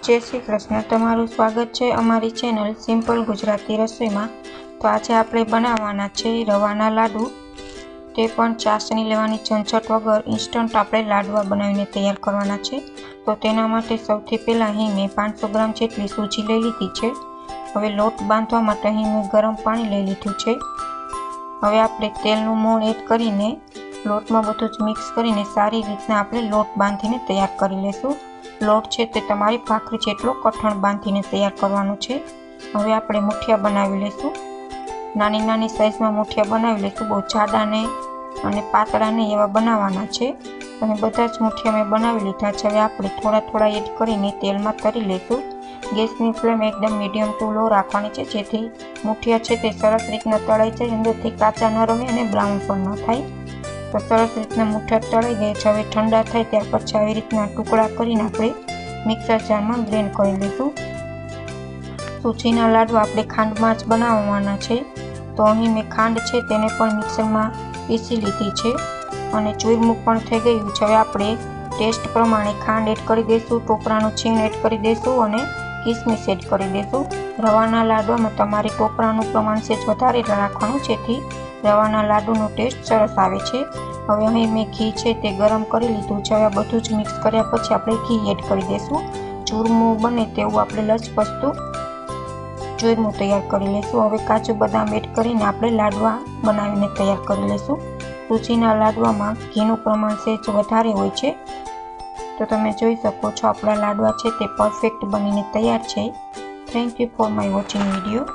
जय श्री कृष्ण। तमारुं स्वागत है अमारी चेनल सिम्पल गुजराती रसोई में। तो आज आपणे बनाववाना छे रवाना लाडू, ते पण चासणी लेवानी झंझट वगर इंस्टंट आपणे लाडवा बनावीने तैयार करवाना छे। तो तेना माटे सौथी पहेला अहीं मैं 500 ग्राम जेटली सूजी लई लीधी छे। हवे लोट बांधवा माटे अहीं मैं गरम पाणी लई लीधुं छे। हवे आपणे तेलनुं मोण एड करीने लोटमां बधुं ज मिक्स करीने सारी रीतना आपणे लोट बांधीने तैयार करी लेशुं। लोट छे ते तमारी भाखरी जेटलो कठण बांधीने तैयार करवानो छे। हवे आपणे मुठिया बनावी लेशुं। नानी नानी साइजमां मुठिया बनावी लेशुं। बहु जाडा ने अने पातळा ने एवा बनाववाना छे। अने बधा ज मुठिया मैं बनावी लीधा छे। हवे आपणे थोड़ा थोड़ा एड करीने तेलमां तरी लेशुं। गैसनी फ्लेम एकदम मीडियम टू लो राखवानी छे, जेथी मुठिया छे ते सरस रीतना तळाई जाय, अंदरथी काचा न रहे अने ब्राउन पण न थाय। तो सरस रीतना मुठिया तळाई गया छे। हवे ठंडा थाय त्यार पछी આવી રીતના ટુકડા કરીને આપણે મિક્સર જારમાં ગ્રેન્ડ કરી લઈશું। સૂજીના લાડુ આપણે ખાંડમાં જ બનાવવાના છે। તો અહીં મેં ખાંડ છે તેને પણ મિક્સરમાં પીસી લીધી છે અને ચૂરમું પણ થઈ ગયું છે। હવે આપણે ટેસ્ટ પ્રમાણે ખાંડ એડ કરી દઈશું, ટોપરાનું છીણ એડ કરી દઈશું અને કિસમિસ એડ કરી દઈશું। રવાના લાડવામાં તમારે ટોપરાનું પ્રમાણ સેજ વધારે રાખવાનું, જેથી રવાના લાડુનો ટેસ્ટ સરસ આવે છે। હવે અહીં મેં ઘી છે તે ગરમ કરી લીધું છે। હવે બધું જ મિક્સ કર્યા પછી આપણે ઘી એડ કરી દઈશું। ચૂરમું બને તેવું આપણે લચપચતું ચૂરમું તૈયાર કરી લઈશું। હવે કાજુ બદામ એડ કરીને આપણે લાડવા બનાવીને તૈયાર કરી લઈશું। સૂજીના લાડવામાં ઘીનું પ્રમાણ સેજ વધારે હોય છે। તો તમે જોઈ શકો છો આપણા લાડવા છે તે પરફેક્ટ બનીને તૈયાર છે। Thank you for my watching video.